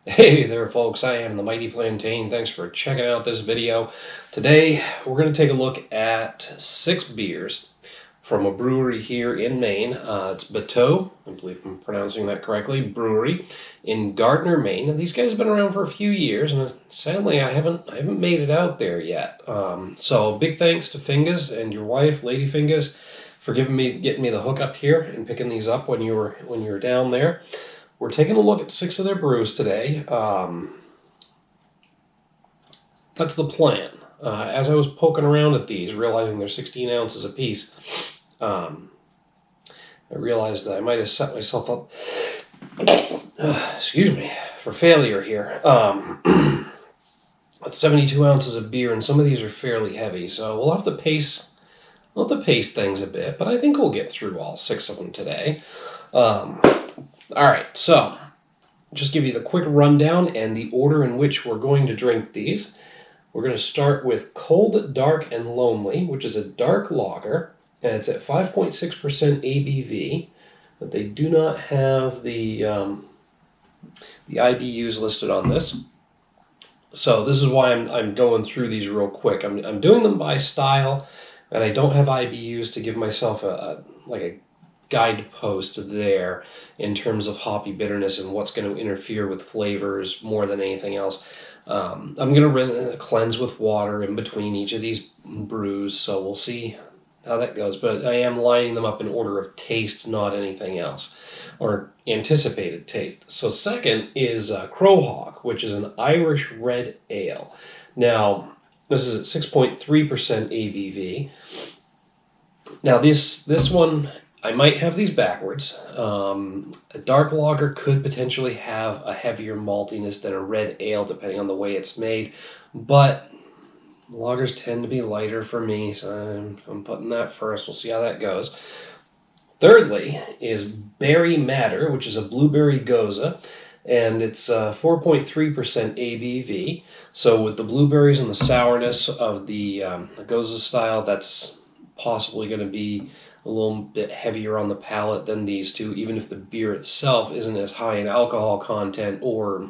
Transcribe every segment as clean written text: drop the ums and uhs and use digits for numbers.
Hey there folks, I am the Mighty Plantain. Thanks for checking out this video. Today we're going to take a look at 6 beers from a brewery here in Maine. It's Bateau, I believe I'm pronouncing that correctly, brewery in Gardiner, Maine. And these guys have been around for a few years, and sadly I haven't made it out there yet. So big thanks to Fingas and your wife, Lady Fingas, for getting me the hook up here and picking these up when you were down there. We're taking a look at 6 of their brews today. That's the plan. As I was poking around at these, realizing they're 16 ounces apiece, I realized that I might have set myself up, excuse me, for failure here. That's 72 ounces of beer, and some of these are fairly heavy, so we'll have to pace things a bit, but I think we'll get through all 6 of them today. All right, so just give you the quick rundown and the order in which we're going to drink these. We're going to start with Cold, Dark, and Lonely, which is a dark lager, and it's at 5.6% ABV, but they do not have the IBUs listed on this. So this is why I'm going through these real quick. I'm doing them by style, and I don't have IBUs to give myself a guidepost there in terms of hoppy bitterness and what's going to interfere with flavors more than anything else. I'm going to cleanse with water in between each of these brews, so we'll see how that goes. But I am lining them up in order of taste, not anything else, or anticipated taste. So second is Crowhawk, which is an Irish Red Ale. Now, this is at 6.3% ABV. Now, this one, I might have these backwards. A dark lager could potentially have a heavier maltiness than a red ale, depending on the way it's made. But lagers tend to be lighter for me, so I'm putting that first. We'll see how that goes. Thirdly is Berry Matter, which is a blueberry goza, and it's 4.3% ABV. So with the blueberries and the sourness of the goza style, that's possibly going to be a little bit heavier on the palate than these two, even if the beer itself isn't as high in alcohol content or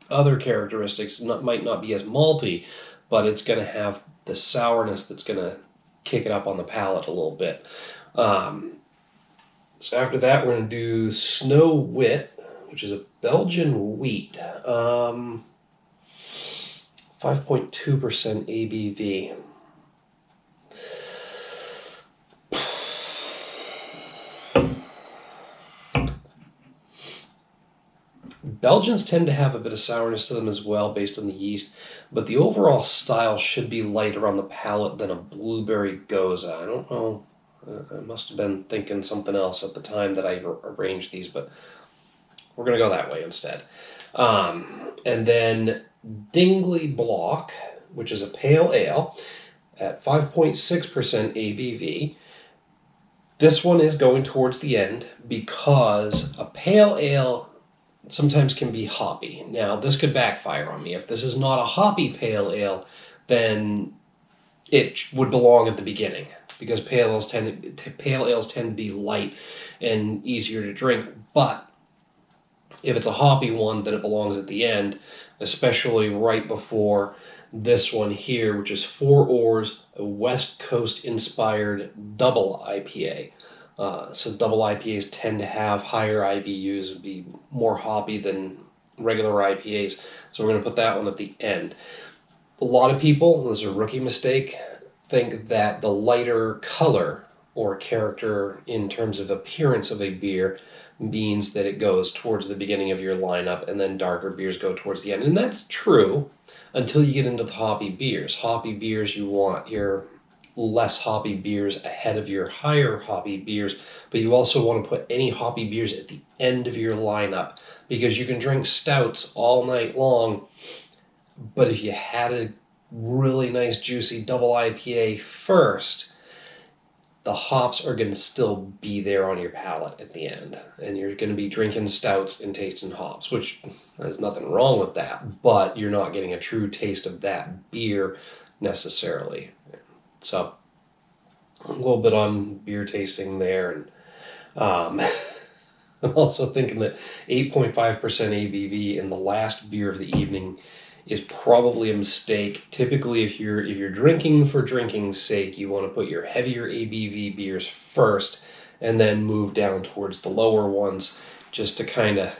other characteristics. Might not be as malty, but it's going to have the sourness that's going to kick it up on the palate a little bit. So after that, we're going to do Snow Wit, which is a Belgian wheat, 5.2% ABV. Belgians tend to have a bit of sourness to them as well based on the yeast, but the overall style should be lighter on the palate than a blueberry goza. I don't know, I must have been thinking something else at the time that I arranged these, but we're going to go that way instead. And then Dingley Block, which is a pale ale at 5.6% ABV. This one is going towards the end because a pale ale sometimes can be hoppy. Now, this could backfire on me. If this is not a hoppy pale ale, then it would belong at the beginning because pale ales tend to be light and easier to drink. But if it's a hoppy one, then it belongs at the end, especially right before this one here, which is 4 Oars, a West Coast inspired double IPA. So double IPAs tend to have higher IBUs, would be more hoppy than regular IPAs. So we're going to put that one at the end. A lot of people, this is a rookie mistake, think that the lighter color or character in terms of appearance of a beer means that it goes towards the beginning of your lineup and then darker beers go towards the end. And that's true until you get into the hoppy beers. Hoppy beers, you want your less hoppy beers ahead of your higher hoppy beers, but you also want to put any hoppy beers at the end of your lineup because you can drink stouts all night long, but if you had a really nice juicy double IPA first, the hops are going to still be there on your palate at the end, and you're going to be drinking stouts and tasting hops, which there's nothing wrong with that, but you're not getting a true taste of that beer necessarily. So a little bit on beer tasting there, and I'm also thinking that 8.5% ABV in the last beer of the evening is probably a mistake. Typically, if you're drinking for drinking's sake, you want to put your heavier ABV beers first and then move down towards the lower ones just to kind of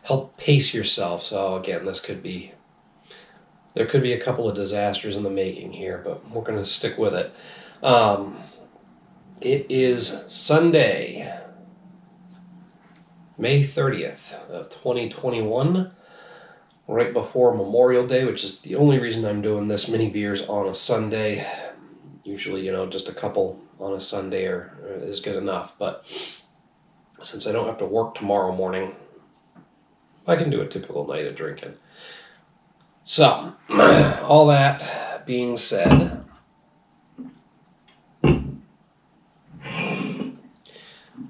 help pace yourself. So again, there could be a couple of disasters in the making here, but we're going to stick with it. It is Sunday, May 30th of 2021, right before Memorial Day, which is the only reason I'm doing this many beers on a Sunday. Usually, just a couple on a Sunday is good enough, but since I don't have to work tomorrow morning, I can do a typical night of drinking. So, all that being said,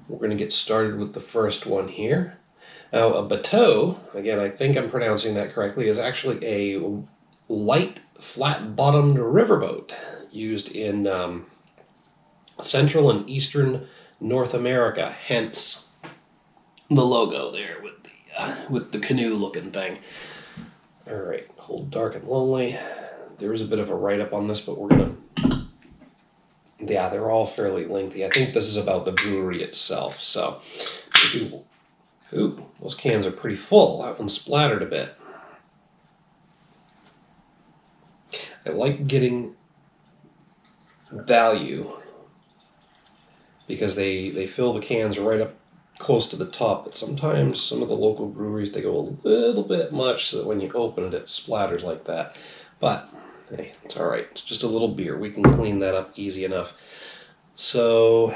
we're going to get started with the first one here. Now, a Bateau, again, I think I'm pronouncing that correctly, is actually a light, flat-bottomed riverboat used in Central and Eastern North America, hence the logo there with the canoe-looking thing. All right, Cold, Dark, and Lonely. There is a bit of a write-up on this, but we're going to... Yeah, they're all fairly lengthy. I think this is about the brewery itself. So, ooh, those cans are pretty full. That one splattered a bit. I like getting value because they fill the cans right up close to the top. But sometimes some of the local breweries, they go a little bit much so that when you open it, it splatters like that. But hey, it's all right. It's just a little beer. We can clean that up easy enough. So,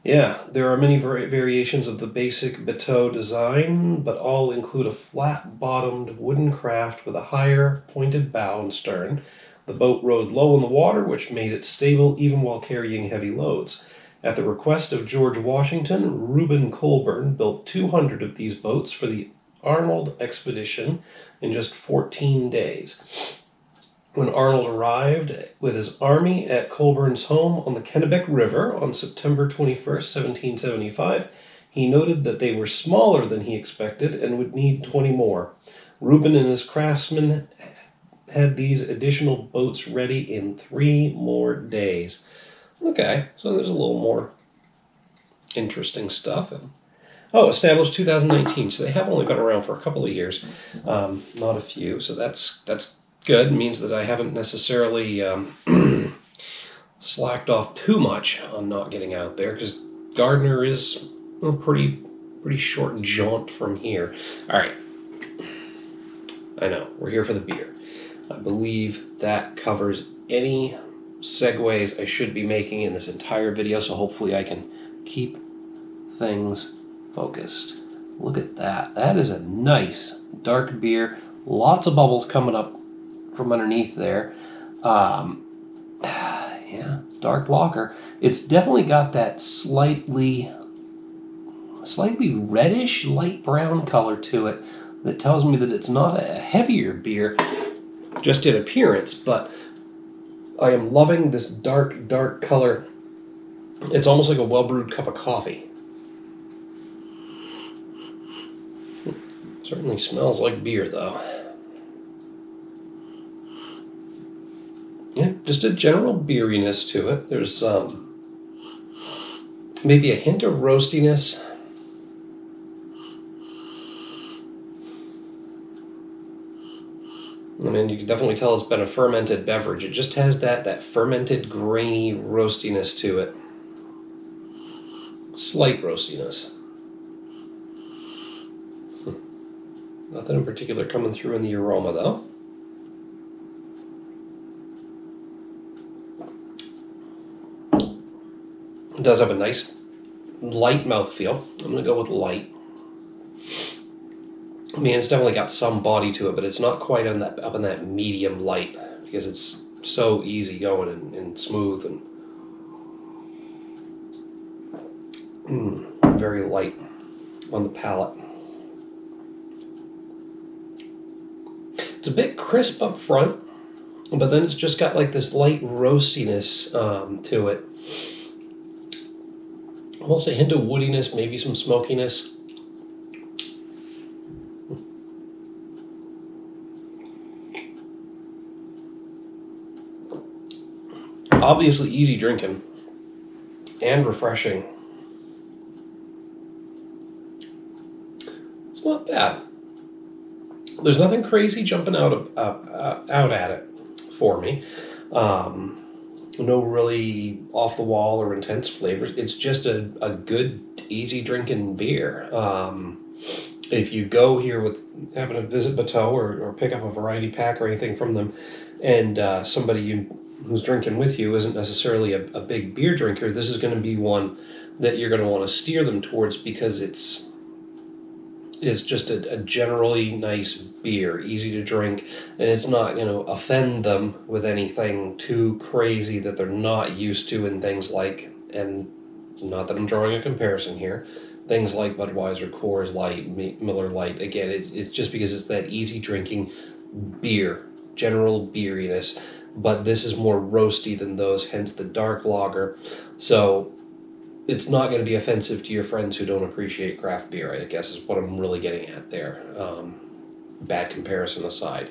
yeah, there are many variations of the basic Bateau design, but all include a flat-bottomed wooden craft with a higher, pointed bow and stern. The boat rode low in the water, which made it stable even while carrying heavy loads. At the request of George Washington, Reuben Colburn built 200 of these boats for the Arnold expedition in just 14 days. When Arnold arrived with his army at Colburn's home on the Kennebec River on September 21st, 1775, he noted that they were smaller than he expected and would need 20 more. Reuben and his craftsmen had these additional boats ready in 3 more days. Okay, so there's a little more interesting stuff. Established 2019, so they have only been around for a couple of years, not a few, so that's good. It means that I haven't necessarily slacked off too much on not getting out there, because Gardiner is a pretty short jaunt from here. All right, I know, we're here for the beer. I believe that covers any segues I should be making in this entire video, so hopefully I can keep things focused. Look at that. That is a nice dark beer. Lots of bubbles coming up from underneath there. Yeah, dark lager. It's definitely got that slightly reddish, light brown color to it that tells me that it's not a heavier beer just in appearance, but I am loving this dark color. It's almost like a well-brewed cup of coffee. Certainly smells like beer, though. Yeah, just a general beeriness to it. There's maybe a hint of roastiness. I mean, you can definitely tell it's been a fermented beverage. It just has that fermented, grainy roastiness to it. Slight roastiness. Nothing in particular coming through in the aroma, though. It does have a nice light mouthfeel. I'm going to go with light. I mean, it's definitely got some body to it, but it's not quite up in that medium light because it's so easy going and smooth and very light on the palate. It's a bit crisp up front, but then it's just got like this light roastiness to it. will say hint of woodiness, maybe some smokiness. Obviously easy drinking and refreshing. It's not bad. There's nothing crazy jumping out at it for me. No really off the wall or intense flavors. It's just a good, easy drinking beer. If you go here with having to visit Bateau or pick up a variety pack or anything from them, and somebody who's drinking with you isn't necessarily a big beer drinker, this is going to be one that you're going to want to steer them towards because it's just a generally nice beer, easy to drink, and it's not going to offend them with anything too crazy that they're not used to in things like, and not that I'm drawing a comparison here, things like Budweiser, Coors Light, Miller Lite. Again, it's just because it's that easy drinking beer, general beeriness, but this is more roasty than those, hence the dark lager. So it's not going to be offensive to your friends who don't appreciate craft beer, I guess is what I'm really getting at there. Bad comparison aside.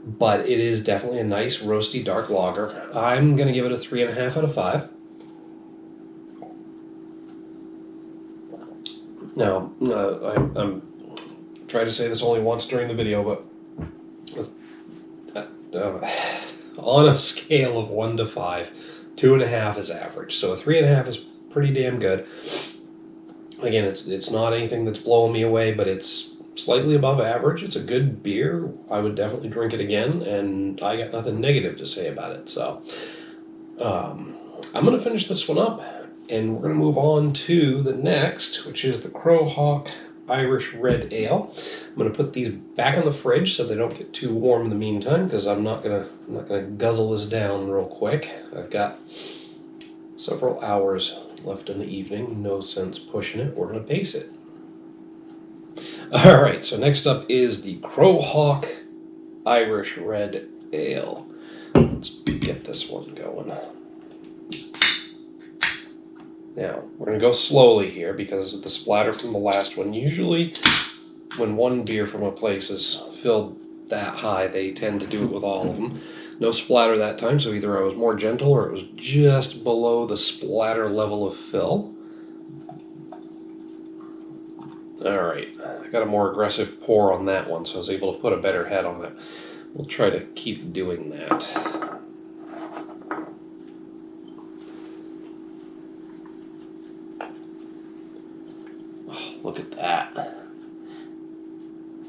But it is definitely a nice, roasty, dark lager. I'm going to give it a 3.5 out of 5. Now, I'm trying to say this only once during the video, but on a scale of 1 to 5, 2.5 is average. So a 3.5 is pretty damn good. Again, it's not anything that's blowing me away, but it's slightly above average. It's a good beer. I would definitely drink it again, and I got nothing negative to say about it. So I'm going to finish this one up, and we're going to move on to the next, which is the Crowhawk Irish Red Ale. I'm going to put these back in the fridge so they don't get too warm in the meantime, because I'm not gonna guzzle this down real quick. I've got several hours left in the evening. No sense pushing it. We're going to pace it. All right, so next up is the Crowhawk Irish Red Ale. Let's get this one going. Now, we're going to go slowly here because of the splatter from the last one. Usually, when one beer from a place is filled that high, they tend to do it with all of them. No splatter that time, so either I was more gentle or it was just below the splatter level of fill. Alright, I got a more aggressive pour on that one, so I was able to put a better head on it. We'll try to keep doing that. Oh, look at that.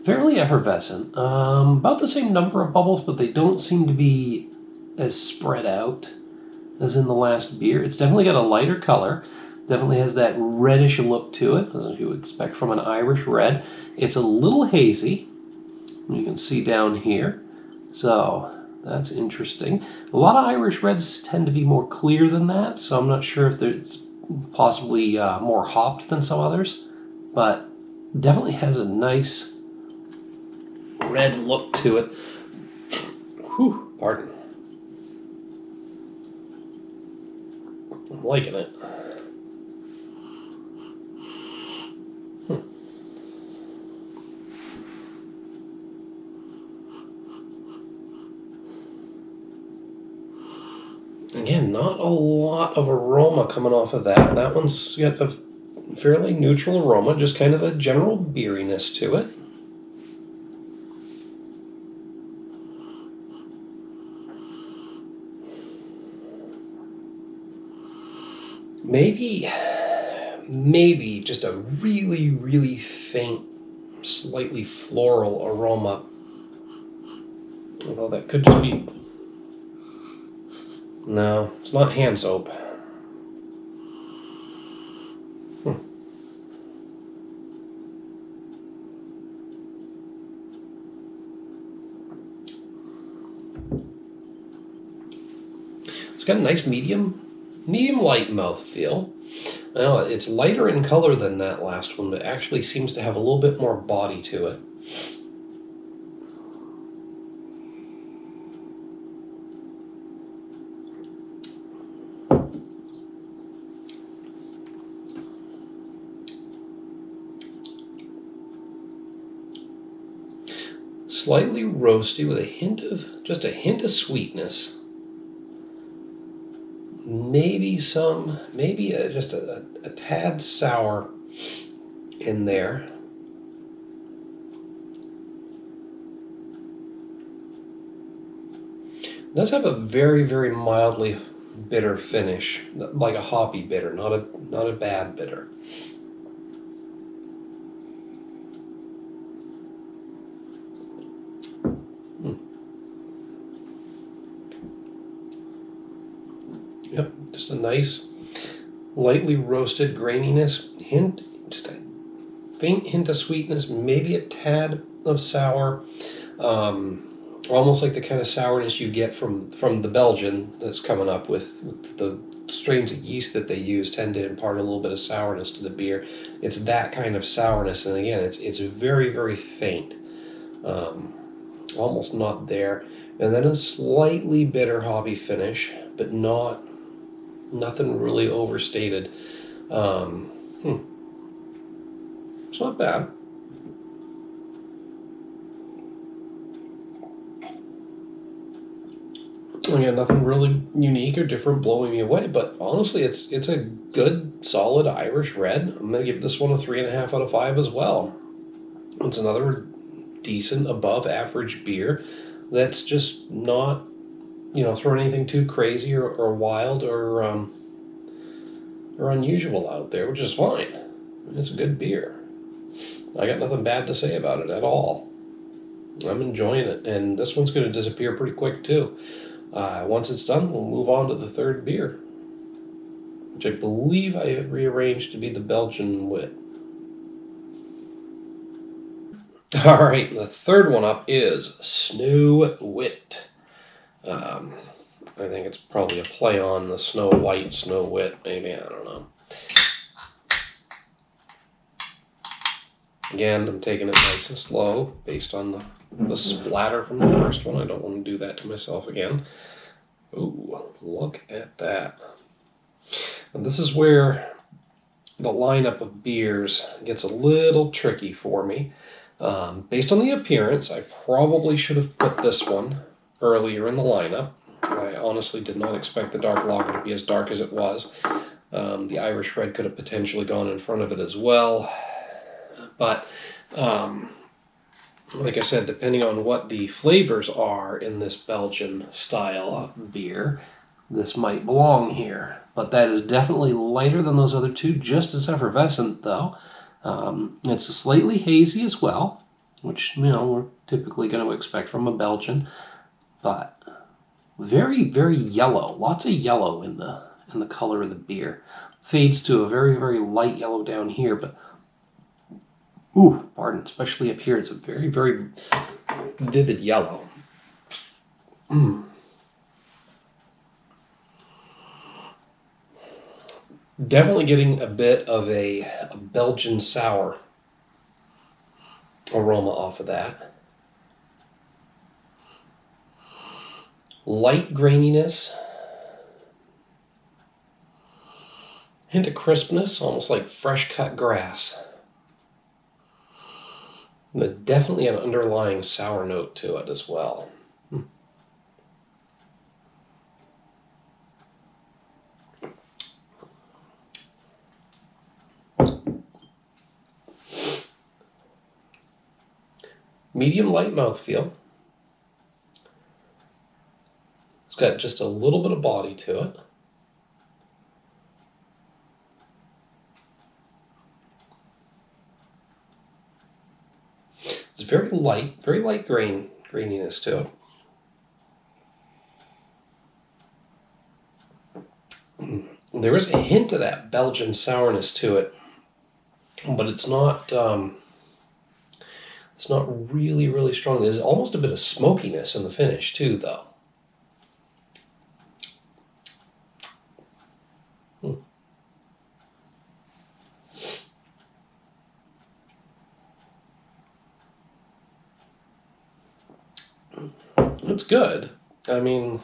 Fairly effervescent. About the same number of bubbles, but they don't seem to be as spread out as in the last beer. It's definitely got a lighter color. Definitely has that reddish look to it, as you would expect from an Irish red. It's a little hazy. You can see down here. So that's interesting. A lot of Irish reds tend to be more clear than that, so I'm not sure if it's possibly more hopped than some others, but definitely has a nice red look to it. Whew, pardon. I'm liking it. Again, not a lot of aroma coming off of that. That one's got a fairly neutral aroma, just kind of a general beeriness to it. Maybe just a really, really faint, slightly floral aroma. Although that could just be... No, it's not hand soap. It's got a nice medium light mouthfeel. Now, it's lighter in color than that last one, but actually seems to have a little bit more body to it. Slightly roasty with just a hint of sweetness. Maybe just a tad sour in there. It does have a very, very mildly bitter finish, like a hoppy bitter, not a bad bitter. Yep, just a nice, lightly roasted graininess, just a faint hint of sweetness, maybe a tad of sour, almost like the kind of sourness you get from the Belgian that's coming up with the strains of yeast that they use tend to impart a little bit of sourness to the beer. It's that kind of sourness, and again, it's very, very faint, almost not there, and then a slightly bitter hoppy finish, but nothing really overstated. It's not bad. Again, nothing really unique or different blowing me away, but honestly, it's a good, solid Irish red. I'm going to give this one a 3.5 out of 5 as well. It's another decent, above average beer that's just not, throwing anything too crazy or wild or unusual out there, which is fine. It's a good beer. I got nothing bad to say about it at all. I'm enjoying it, and this one's going to disappear pretty quick too. Once it's done, we'll move on to the third beer, which I believe I had rearranged to be the Belgian Wit. All right, the third one up is Snow Wit. I think it's probably a play on the Snow White, Snow Wit, maybe, I don't know. Again, I'm taking it nice and slow based on the splatter from the first one. I don't want to do that to myself again. Ooh, look at that. And this is where the lineup of beers gets a little tricky for me. Based on the appearance, I probably should have put this one earlier in the lineup. I honestly did not expect the dark lager to be as dark as it was. The Irish Red could have potentially gone in front of it as well. But, like I said, depending on what the flavors are in this Belgian style beer, this might belong here. But that is definitely lighter than those other two, just as effervescent though. It's slightly hazy as well, which, we're typically going to expect from a Belgian. But very, very yellow. Lots of yellow in the color of the beer. Fades to a very, very light yellow down here, but especially up here, it's a very, very vivid yellow. Definitely getting a bit of a Belgian sour aroma off of that. Light graininess. Hint of crispness, almost like fresh cut grass. But definitely an underlying sour note to it as well. Medium light mouthfeel. It's got just a little bit of body to it. It's very light graininess to it. There is a hint of that Belgian sourness to it, but it's not really, really strong. There's almost a bit of smokiness in the finish too, though. It's good. I mean,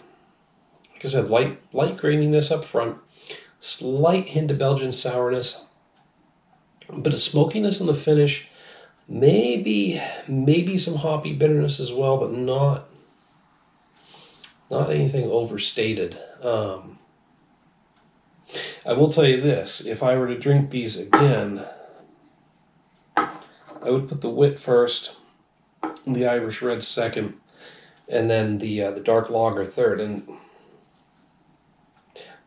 like I said, light graininess up front, slight hint of Belgian sourness, a bit of smokiness in the finish, Maybe some hoppy bitterness as well, but not anything overstated. I will tell you this: if I were to drink these again, I would put the wit first, the Irish Red second, and then the dark lager third. And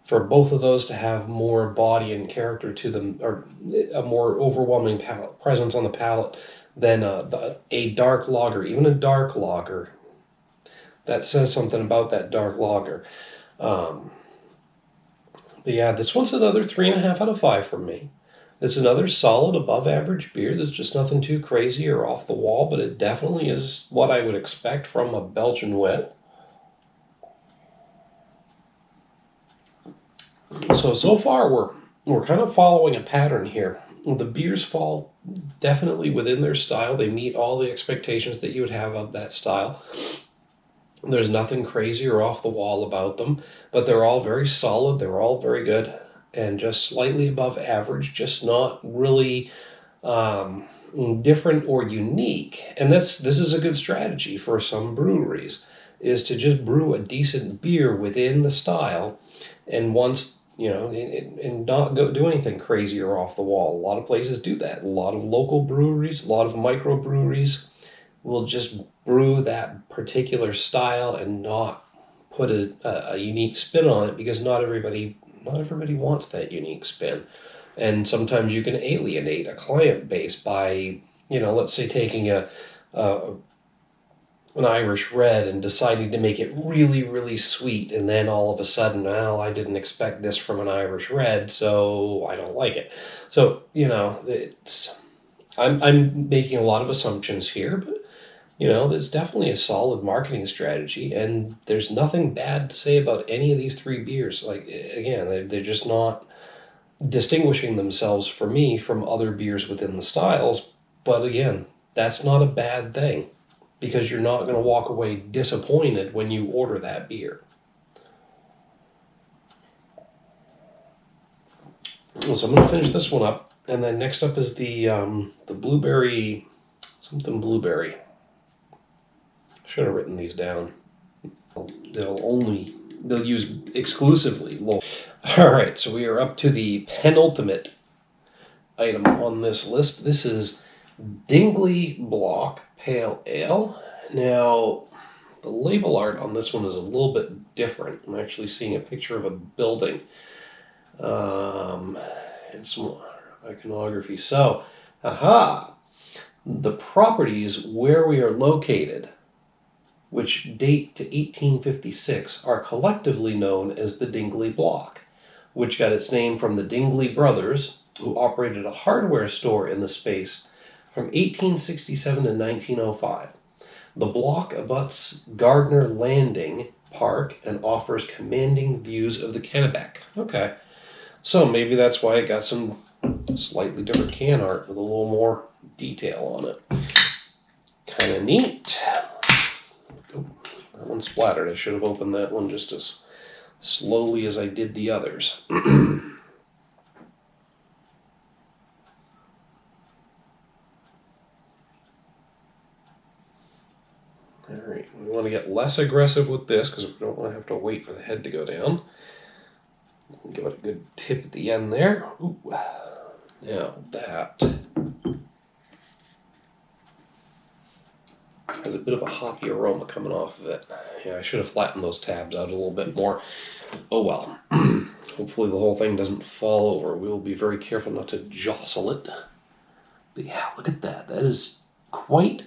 for both of those to have more body and character to them, or a more overwhelming presence on the palate than a dark lager, even a dark lager, that says something about that dark lager. But yeah, this one's another 3.5 out of 5 from me. It's another solid above average beer. There's just nothing too crazy or off the wall, but it definitely is what I would expect from a Belgian wit. So far we're kind of following a pattern here. The beers fall definitely within their style. They meet all the expectations that you would have of that style. There's nothing crazy or off the wall about them, but they're all very solid. They're all very good and just slightly above average, just not really different or unique. And this is a good strategy for some breweries, is to just brew a decent beer within the style, and once, and not go do anything crazy or off the wall. A lot of places do that. A lot of local breweries, a lot of microbreweries will just brew that particular style and not put a unique spin on it, because not everybody wants that unique spin. And sometimes you can alienate a client base by, let's say taking an Irish Red and deciding to make it really, really sweet, and then all of a sudden, well, I didn't expect this from an Irish Red, so I don't like it. So, I'm making a lot of assumptions here, but there's definitely a solid marketing strategy, and there's nothing bad to say about any of these three beers. Like, again, they're just not distinguishing themselves for me from other beers within the styles. But again, that's not a bad thing, because you're not going to walk away disappointed when you order that beer. So I'm going to finish this one up, and then next up is the blueberry, something blueberry. Should have written these down. They'll use exclusively low. All right, so we are up to the penultimate item on this list. This is Dingley Block Pale Ale. Now, the label art on this one is a little bit different. I'm actually seeing a picture of a building and some iconography. So, the properties where we are located, which date to 1856, are collectively known as the Dingley Block, which got its name from the Dingley brothers, who operated a hardware store in the space from 1867 to 1905. The block abuts Gardiner Landing Park and offers commanding views of the Kennebec. Okay, so maybe that's why it got some slightly different can art with a little more detail on it. Kind of neat. Oh, that one splattered. I should have opened that one just as slowly as I did the others. Alright, we want to get less aggressive with this because we don't want to have to wait for the head to go down. Give it a good tip at the end there. Ooh. Now that has a bit of a hoppy aroma coming off of it. Yeah, I should have flattened those tabs out a little bit more. Oh well. Hopefully the whole thing doesn't fall over. We will be very careful not to jostle it. But yeah, look at that. That is quite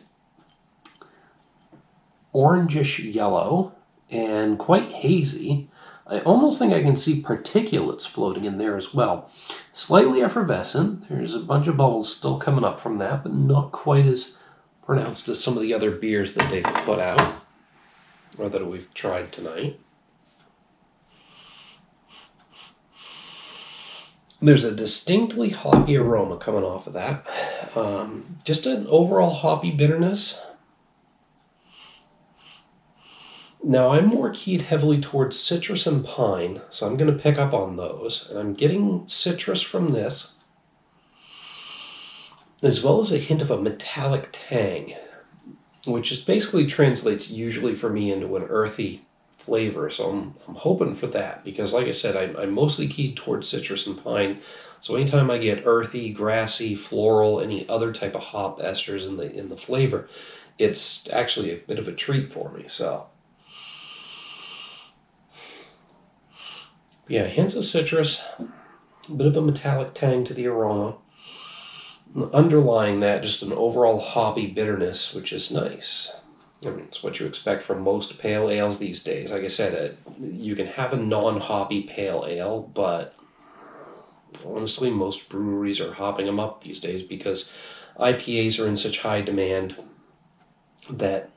orangish yellow and quite hazy. I almost think I can see particulates floating in there as well. Slightly effervescent. There's a bunch of bubbles still coming up from that, but not quite as pronounced as some of the other beers that they've put out, or that we've tried tonight. There's a distinctly hoppy aroma coming off of that. Just an overall hoppy bitterness. Now, I'm more keyed heavily towards citrus and pine, so I'm going to pick up on those. And I'm getting citrus from this. as well as a hint of a metallic tang, which is basically translates usually for me into an earthy flavor. So I'm hoping for that because, like I said, I'm mostly keyed towards citrus and pine. So anytime I get earthy, grassy, floral, any other type of hop esters in the flavor, it's actually a bit of a treat for me. So yeah, hints of citrus, a bit of a metallic tang to the aroma. Underlying that, just an overall hoppy bitterness, which is nice. I mean, it's what you expect from most pale ales these days. Like I said, you can have a non-hoppy pale ale, but honestly, most breweries are hopping them up these days because IPAs are in such high demand that,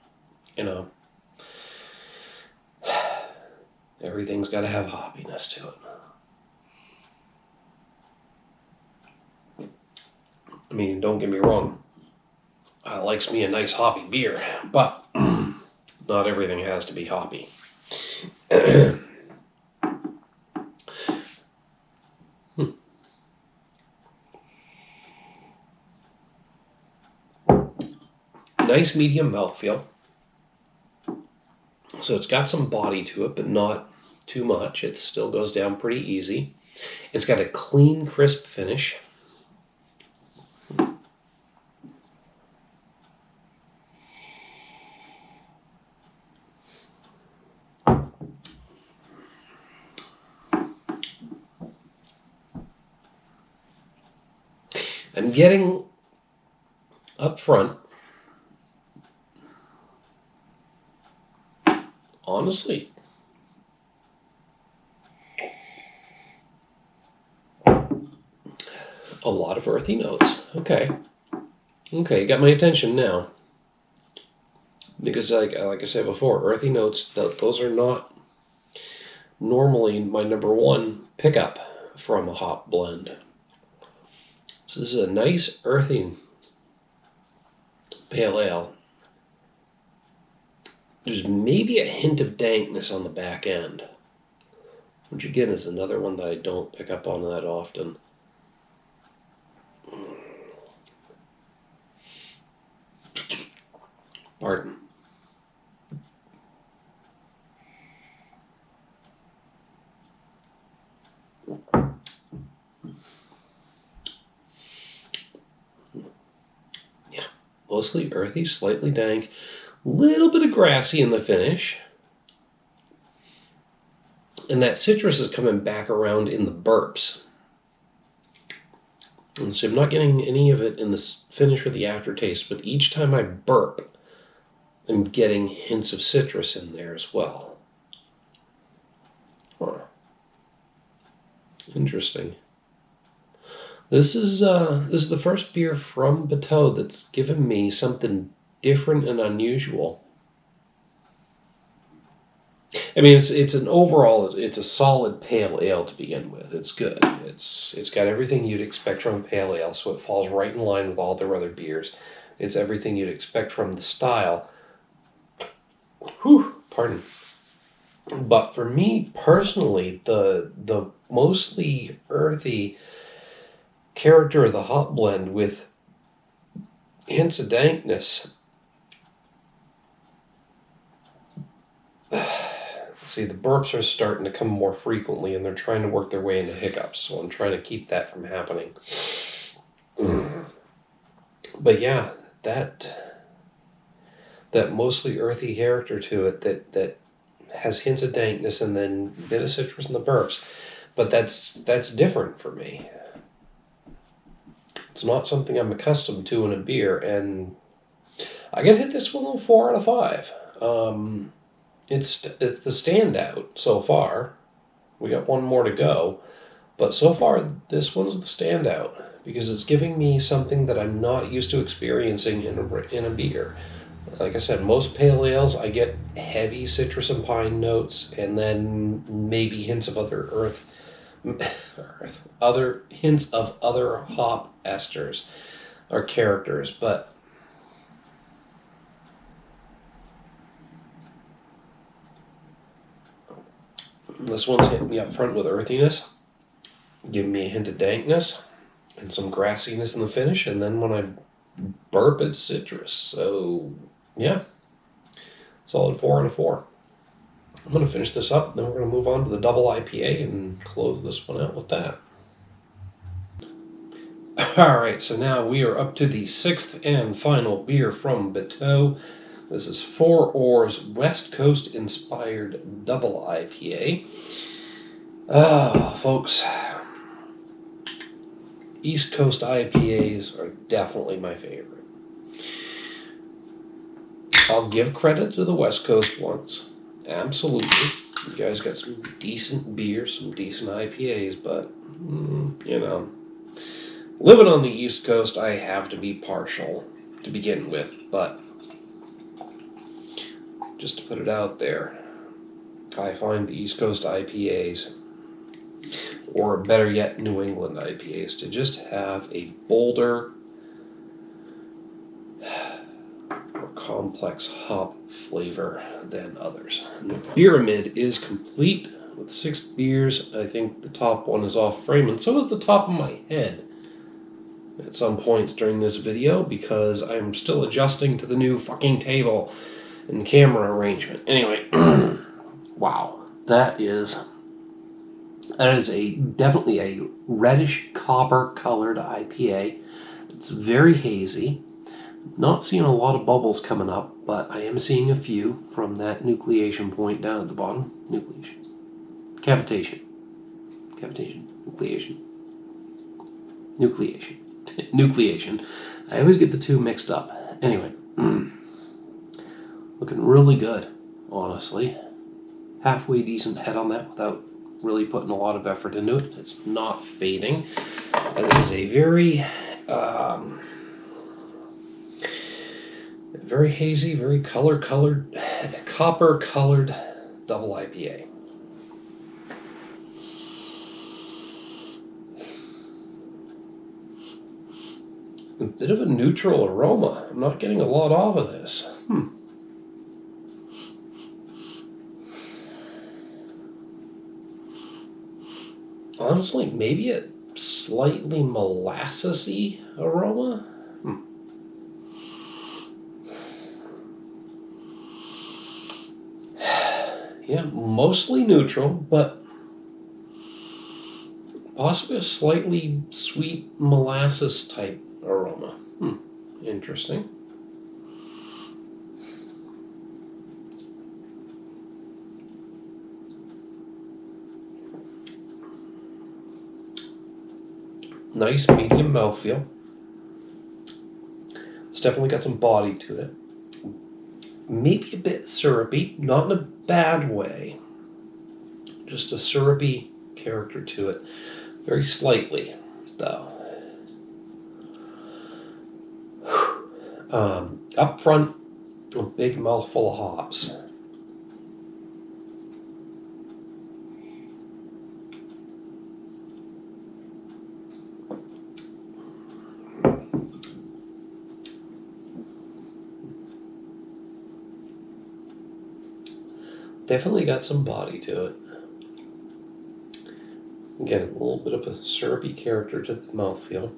you know, everything's got to have hoppiness to it. I mean, don't get me wrong. I likes me a nice hoppy beer, but not everything has to be hoppy. Nice medium mouthfeel. So it's got some body to it, but not too much. It still goes down pretty easy. It's got a clean, crisp finish. I'm getting up front, honestly, a lot of earthy notes. Okay, you got my attention now. Because like I said before, earthy notes, those are not normally my number one pickup from a hop blend. So this is a nice earthy pale ale. There's maybe a hint of dankness on the back end, which again is another one that I don't pick up on that often. Pardon. Yeah, mostly earthy, slightly dank, little bit of grassy in the finish. And that citrus is coming back around in the burps. And so I'm not getting any of it in the finish or the aftertaste, but each time I burp, I'm getting hints of citrus in there as well. Huh. Interesting. This is the first beer from Bateau that's given me something different and unusual. I mean, it's an overall, it's a solid pale ale to begin with. It's good. It's got everything you'd expect from a pale ale, so it falls right in line with all their other beers. It's everything you'd expect from the style. Whew, pardon. But for me personally, the mostly earthy character of the hop blend with hints of dankness. See, the burps are starting to come more frequently and they're trying to work their way into hiccups, so I'm trying to keep that from happening. But yeah, that mostly earthy character to it that has hints of dankness and then a bit of citrus in the burps. But that's different for me. It's not something I'm accustomed to in a beer, and I gotta hit this one a 4 out of 5. It's the standout so far. We got one more to go, but so far this one's the standout because it's giving me something that I'm not used to experiencing in a beer. Like I said, most pale ales I get heavy citrus and pine notes, and then maybe hints of other other hints of other hop esters or characters, but this one's hitting me up front with earthiness, giving me a hint of dankness, and some grassiness in the finish, and then when I burp, it's citrus. So, yeah, solid 4 and a 4. I'm going to finish this up, then we're going to move on to the double IPA and close this one out with that. Alright, so now we are up to the 6th and final beer from Bateau. This is 4 Oars West Coast inspired double IPA. Folks, East Coast IPAs are definitely my favorite. I'll give credit to the West Coast ones. Absolutely. You guys got some decent beers, some decent IPAs, but, you know, living on the East Coast, I have to be partial to begin with, but just to put it out there, I find the East Coast IPAs, or better yet, New England IPAs, to just have a bolder, more complex hop flavor than others. And the pyramid is complete with 6 beers. I think the top one is off frame, and so is the top of my head at some points during this video because I'm still adjusting to the new fucking table and camera arrangement. Anyway, wow, that is definitely a reddish copper colored IPA. It's very hazy. Not seeing a lot of bubbles coming up, but I am seeing a few from that nucleation point down at the bottom. Nucleation. Cavitation. Nucleation. Nucleation. I always get the two mixed up. Anyway, looking really good, honestly. Halfway decent head on that without really putting a lot of effort into it. It's not fading. That is a very hazy, very copper-colored double IPA. A bit of a neutral aroma. I'm not getting a lot off of this. Honestly, maybe a slightly molassesy aroma. Yeah, mostly neutral, but possibly a slightly sweet molasses type aroma. Interesting. Nice medium mouthfeel. It's definitely got some body to it. Maybe a bit syrupy, not in a bad way. Just a syrupy character to it. Very slightly, though. Up front, a big mouthful of hops. Definitely got some body to it. Again, a little bit of a syrupy character to the mouthfeel.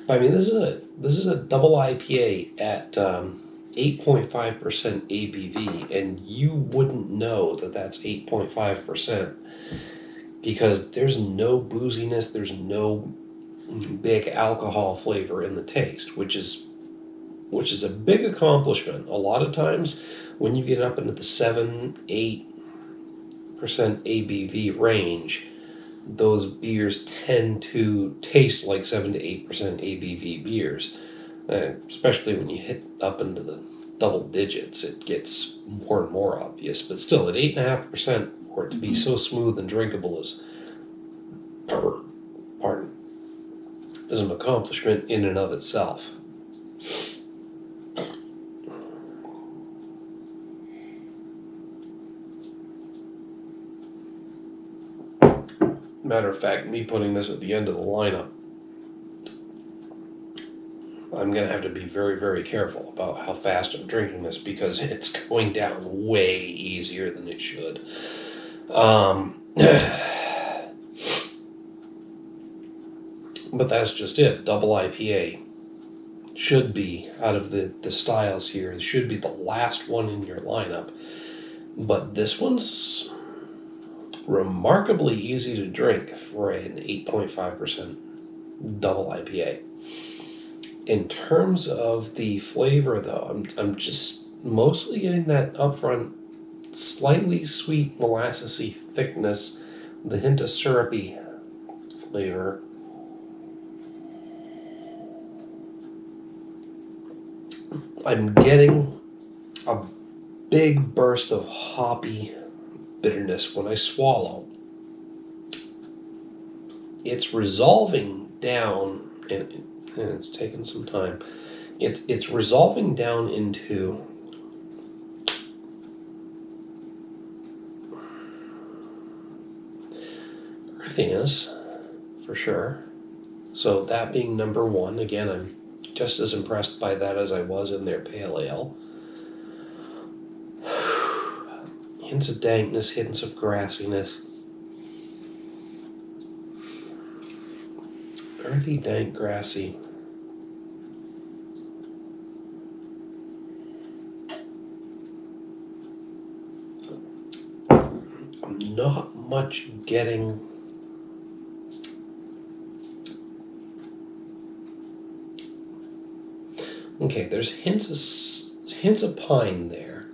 But I mean, this is a double IPA at 8.5% ABV, and you wouldn't know that that's 8.5% because there's no booziness, there's no big alcohol flavor in the taste, which is a big accomplishment. A lot of times when you get up into the 7-8% ABV range, those beers tend to taste like 7 to 8% ABV beers. Especially when you hit up into the double digits, it gets more and more obvious. But still, at 8.5%, for it to be so smooth and drinkable is an accomplishment in and of itself. Matter of fact, me putting this at the end of the lineup, I'm going to have to be very, very careful about how fast I'm drinking this because it's going down way easier than it should. But that's just it. Double IPA should be, out of the styles here, it should be the last one in your lineup. But this one's remarkably easy to drink for an 8.5% double IPA. In terms of the flavor, though, I'm just mostly getting that upfront, slightly sweet, molassesy thickness, the hint of syrupy flavor. I'm getting a big burst of hoppy bitterness when I swallow. It's resolving down, and it's taken some time. It's resolving down into earthiness, for sure. So that being number one, again, I'm just as impressed by that as I was in their pale ale. Hints of dankness, hints of grassiness. Earthy, dank, grassy. I'm not much getting okay, there's hints of pine there.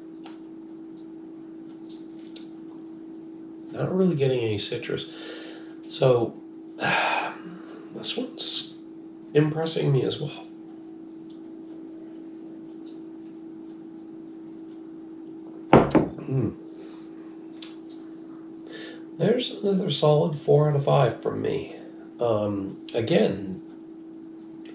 Not really getting any citrus. So this one's impressing me as well. There's another solid 4 out of 5 from me. Again,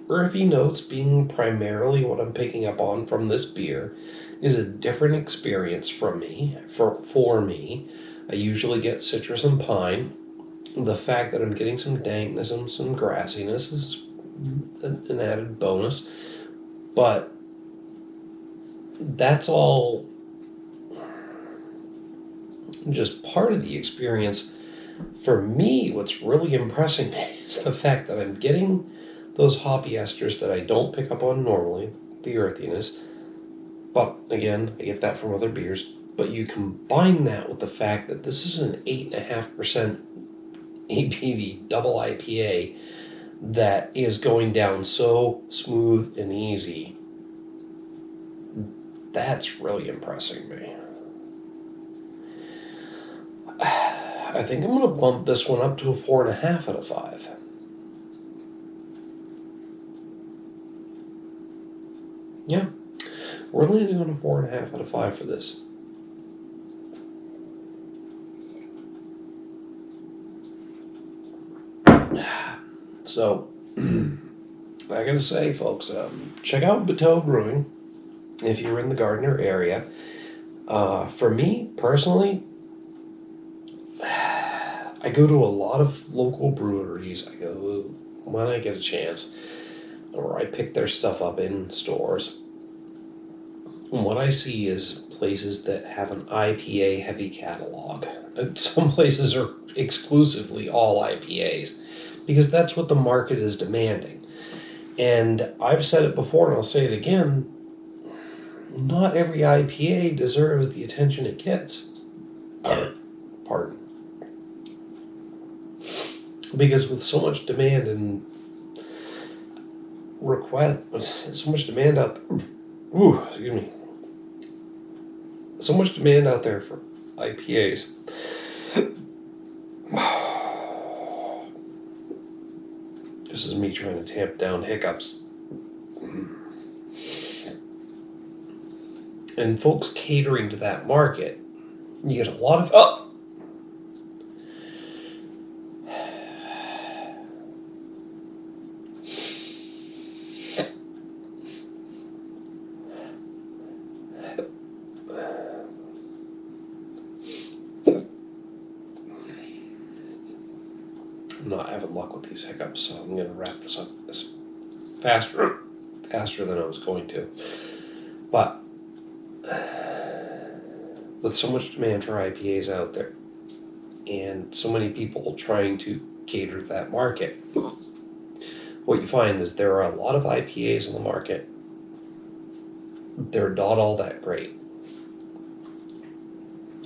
earthy notes being primarily what I'm picking up on from this beer is a different experience from me. For me, I usually get citrus and pine. The fact that I'm getting some dankness and some grassiness is an added bonus, but that's all just part of the experience. For me, what's really impressing me is the fact that I'm getting those hoppy esters that I don't pick up on normally, the earthiness. But again, I get that from other beers. But you combine that with the fact that this is an 8.5% ABV double IPA that is going down so smooth and easy. That's really impressing me. I think I'm going to bump this one up to a 4.5 out of 5. Yeah, we're landing on a 4.5 out of 5 for this. So, I gotta say, folks, check out Bateau Brewing if you're in the Gardiner area. For me, personally, I go to a lot of local breweries. I go when I get a chance, or I pick their stuff up in stores. And what I see is places that have an IPA heavy catalog. Some places are exclusively all IPAs, because that's what the market is demanding. And I've said it before and I'll say it again, not every IPA deserves the attention it gets. Pardon. Because with so much demand and so much demand out there, so much demand out there for IPAs. This is me trying to tamp down hiccups. And folks catering to that market, you get a lot of... I'm not having luck with these hiccups, so I'm going to wrap this up as faster than I was going to. But with so much demand for IPAs out there, and so many people trying to cater to that market, what you find is there are a lot of IPAs on the market. They're not all that great.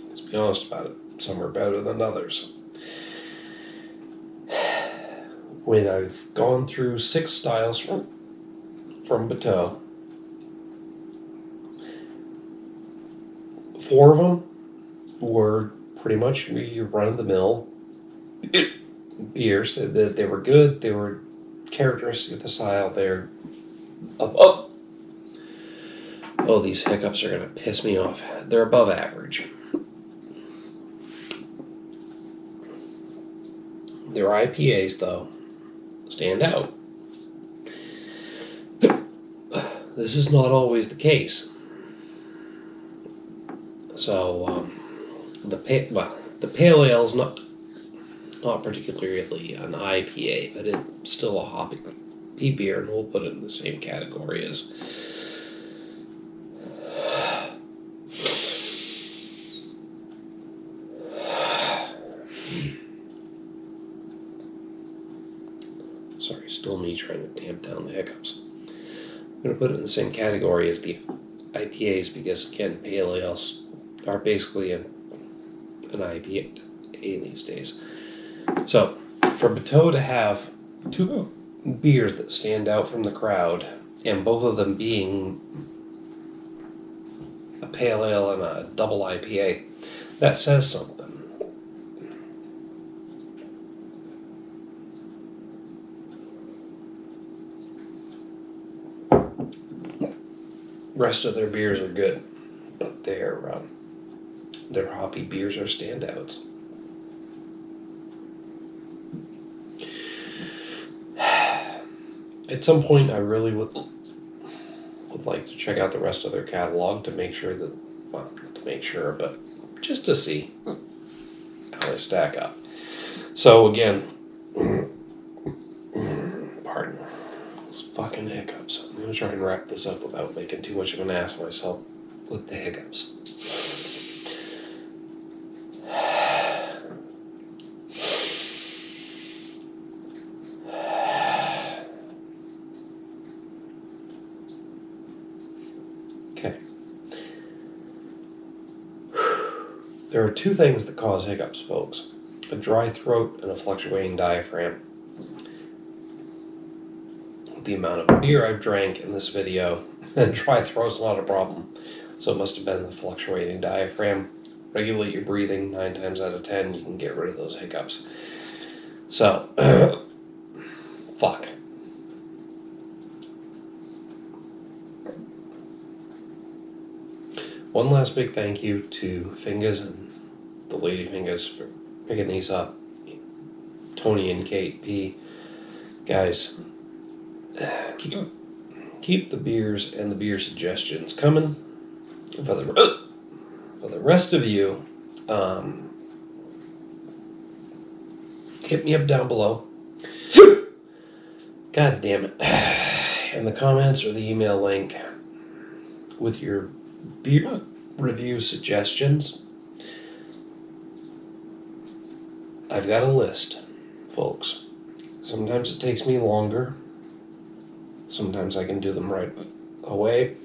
Let's be honest about it. Some are better than others. When I've gone through 6 styles from Bateau, 4 of them were pretty much your run-of-the-mill beers. They were good. They were characteristic of the style. They're above. Oh, these hiccups are going to piss me off. They're above average. Their IPAs, though, stand out. This is not always the case. So, the pale ale is not particularly an IPA, but it's still a hoppy beer, and we'll put it in the same category as. Sorry, still me trying to tamp down the hiccups. I'm going to put it in the same category as the IPAs because, again, pale ales are basically an IPA these days. So, for Bateau to have 2 beers that stand out from the crowd, and both of them being a pale ale and a double IPA, that says something. Rest of their beers are good, but their hoppy beers are standouts. At some point, I really would like to check out the rest of their catalog to make sure that, well, not to make sure, but just to see how they stack up. So again, pardon those fucking hiccups. I'm going to try and wrap this up without making too much of an ass of myself with the hiccups. Okay. There are 2 things that cause hiccups, folks. A dry throat and a fluctuating diaphragm. The amount of beer I've drank in this video, dry throat's not a problem. So it must have been the fluctuating diaphragm. Regulate your breathing 9 times out of 10, you can get rid of those hiccups. So, fuck. One last big thank you to Fingers and the Lady Fingers for picking these up. Tony and Kate P. Guys, keep the beers and the beer suggestions coming. For the rest of you, hit me up down below. God damn it. In the comments or the email link with your beer review suggestions. I've got a list, folks. Sometimes it takes me longer. Sometimes I can do them right away.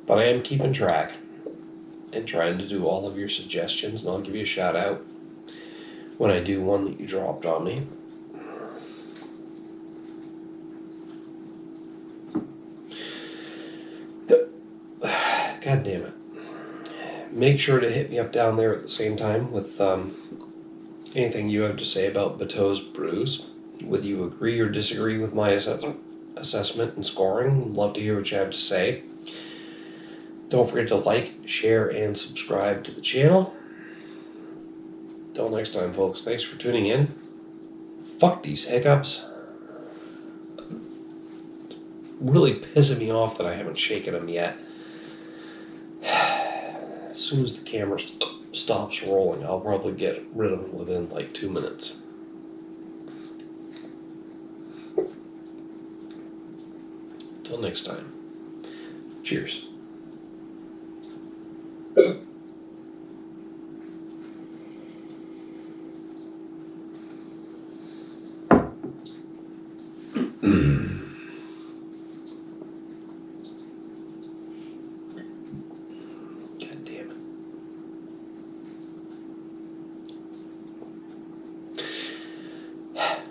But I am keeping track and trying to do all of your suggestions, and I'll give you a shout out when I do one that you dropped on me. God damn it. Make sure to hit me up down there at the same time with anything you have to say about Bateau's brews. Whether you agree or disagree with my assessment and scoring, love to hear what you have to say. Don't forget to like, share, and subscribe to the channel. Till next time, folks. Thanks for tuning in. Fuck these hiccups. Really pissing me off that I haven't shaken them yet. As soon as the camera stops rolling, I'll probably get rid of them within like 2 minutes. Till next time. Cheers.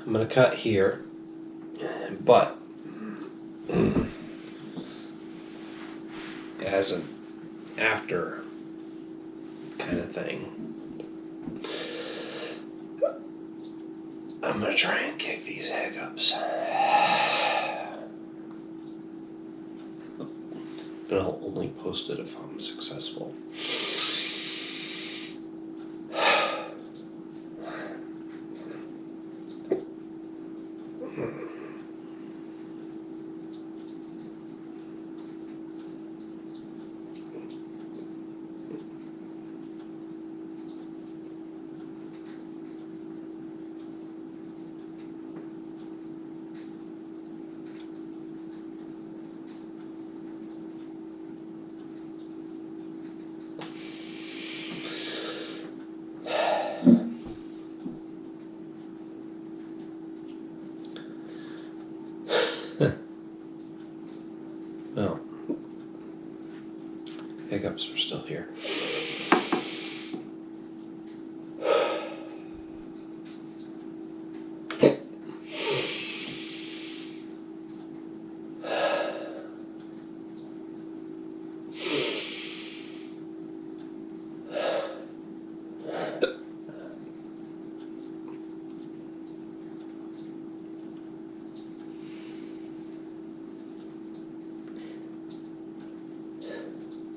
I'm going to cut here, but as an after kind of thing, I'm going to try and kick these hiccups. And I'll only post it if I'm successful. Well, hiccups are still here.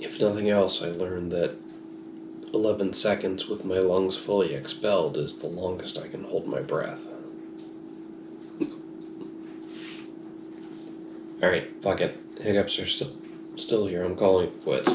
If nothing else, I learned that 11 seconds with my lungs fully expelled is the longest I can hold my breath. Alright, fuck it. Hiccups are still here. I'm calling it quits.